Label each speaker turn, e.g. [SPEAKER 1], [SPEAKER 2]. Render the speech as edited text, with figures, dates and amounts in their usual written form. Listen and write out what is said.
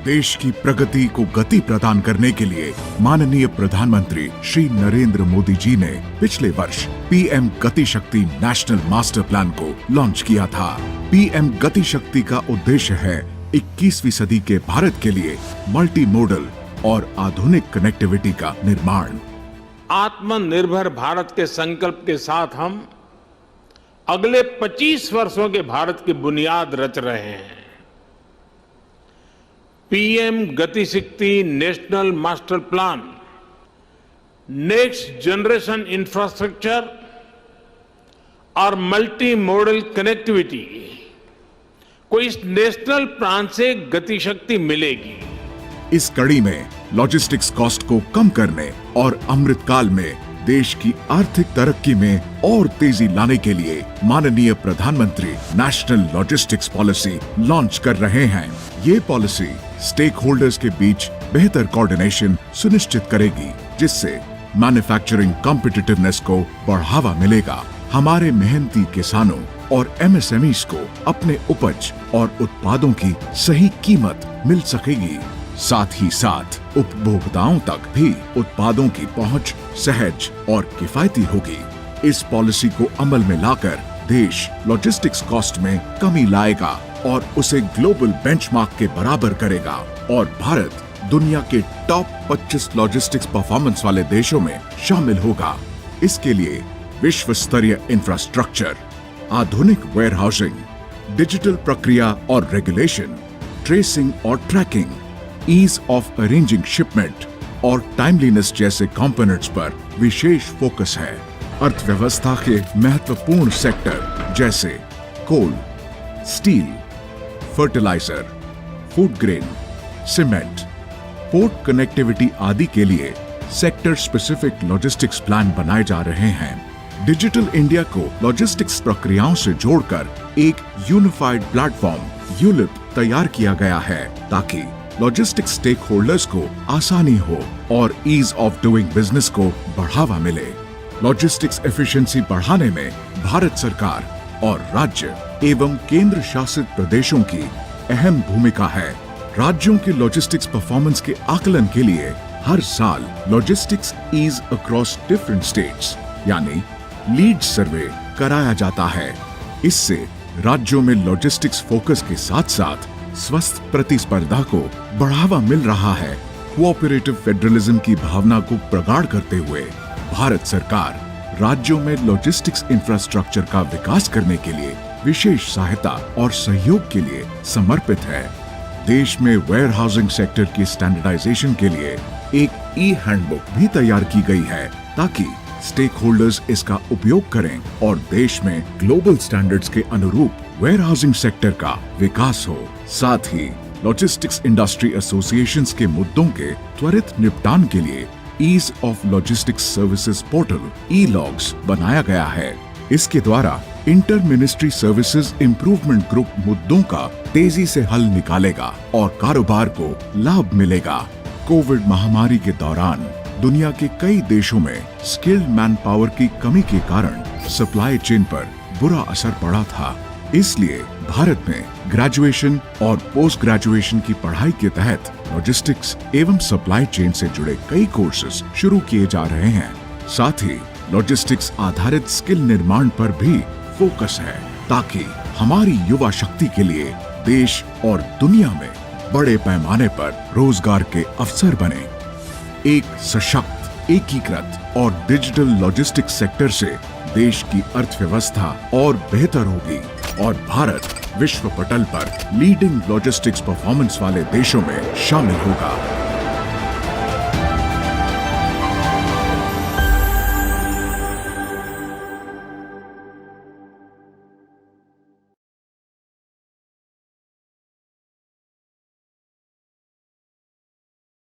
[SPEAKER 1] देश की प्रगति को गति प्रदान करने के लिए माननीय प्रधानमंत्री श्री नरेंद्र मोदी जी ने पिछले वर्ष पीएम गति शक्ति नेशनल मास्टर प्लान को लॉन्च किया था। पीएम गति शक्ति का उद्देश्य है 21वीं सदी के भारत के लिए मल्टी मॉडल और आधुनिक कनेक्टिविटी का निर्माण।
[SPEAKER 2] आत्मनिर्भर भारत के संकल्प के साथ हम अगले 25 वर्षों के भारत की बुनियाद रच रहे हैं। पीएम गति शक्ति national master plan next generation infrastructure और मल्टी मॉडल कनेक्टिविटी को इस नेशनल प्लान से गति शक्ति मिलेगी।
[SPEAKER 1] इस कड़ी में लॉजिस्टिक्स कॉस्ट को कम करने और अमृतकाल में देश की आर्थिक तरक्की में और तेजी लाने के लिए माननीय प्रधानमंत्री नेशनल लॉजिस्टिक्स पॉलिसी लॉन्च कर रहे हैं। ये पॉलिसी स्टेक होल्डर्स के बीच बेहतर कोऑर्डिनेशन सुनिश्चित करेगी, जिससे मैन्युफैक्चरिंग कॉम्पिटिटिवनेस को बढ़ावा मिलेगा। हमारे मेहनती किसानों और एमएसएमईज को अपने उपज और उत्पादों की सही कीमत मिल सकेगी। साथ ही साथ उपभोक्ताओं तक भी उत्पादों की पहुंच सहज और किफायती होगी। इस पॉलिसी को अमल में लाकर देश लॉजिस्टिक्स कॉस्ट में कमी लाएगा और उसे ग्लोबल बेंचमार्क के बराबर करेगा और भारत दुनिया के टॉप 25 लॉजिस्टिक्स परफॉर्मेंस वाले देशों में शामिल होगा। इसके लिए विश्व स्तरीय इंफ्रास्ट्रक्चर, आधुनिक वेयरहाउसिंग, डिजिटल प्रक्रिया और रेगुलेशन, ट्रेसिंग और tracking, ease of arranging shipment और टाइमलीनेस जैसे कंपोनेंट्स पर विशेष फोकस है। अर्थव्यवस्था के महत्वपूर्ण सेक्टर जैसे coal, steel, fertiliser, food grain, cement, port connectivity आदि के लिए सेक्टर स्पेसिफिक लॉजिस्टिक्स प्लान बनाए जा रहे हैं। डिजिटल इंडिया को लॉजिस्टिक्स प्रक्रियाओं से जोड़कर एक यूनिफाइड प्लेटफॉर्म यूलिप तैयार किया गया है ताकि लॉजिस्टिक्स स्टेक होल्डर्स को आसानी हो और ईज ऑफ डूइंग बिजनेस को बढ़ावा मिले। लॉजिस्टिक्स एफिशिएंसी बढ़ाने में भारत सरकार और राज्य एवं केंद्र शासित प्रदेशों की अहम भूमिका है। राज्यों के लॉजिस्टिक्स परफॉर्मेंस के आकलन के लिए हर साल logistics ease across different states यानी लीड सर्वे कराया जाता है। इससे राज्यों में लॉजिस्टिक्स फोकस के साथ साथ स्वस्थ प्रतिस्पर्धा को बढ़ावा मिल रहा है। कोऑपरेटिव फेडरलिज्म की भावना को प्रगाढ़ करते हुए भारत सरकार राज्यों में लॉजिस्टिक्स इंफ्रास्ट्रक्चर का विकास करने के लिए विशेष सहायता और सहयोग के लिए समर्पित है। देश में वेयरहाउसिंग सेक्टर की स्टैंडर्डाइजेशन के लिए एक ई हैंडबुक भी तैयार की गई है ताकि स्टेक होल्डर्स इसका उपयोग करें और देश में ग्लोबल स्टैंडर्ड्स के अनुरूप वेयरहाउसिंग सेक्टर का विकास हो। साथ ही लॉजिस्टिक्स इंडस्ट्री एसोसिएशंस के मुद्दों के त्वरित निपटान के लिए ease of logistics services portal e logs बनाया गया है। इसके द्वारा inter ministry services improvement group मुद्दों का तेजी से हल निकालेगा और कारोबार को लाभ मिलेगा। कोविड महामारी के दौरान दुनिया के कई देशों में स्किल्ड मैन पावर की कमी के कारण सप्लाई चेन पर बुरा असर पड़ा था। इसलिए भारत में ग्रेजुएशन और पोस्ट ग्रेजुएशन की पढ़ाई के तहत लॉजिस्टिक्स एवं सप्लाई चेन से जुड़े कई कोर्सेज शुरू किए जा रहे हैं। साथ ही लॉजिस्टिक्स आधारित स्किल निर्माण पर भी फोकस है ताकि हमारी युवा शक्ति के लिए देश और दुनिया में बड़े पैमाने पर रोजगार के अवसर बने। एक सशक्त, एकीकृत और डिजिटल लॉजिस्टिक्स सेक्टर से देश की अर्थव्यवस्था और बेहतर होगी और भारत विश्व पटल पर लीडिंग लॉजिस्टिक्स परफॉर्मेंस वाले देशों में शामिल होगा।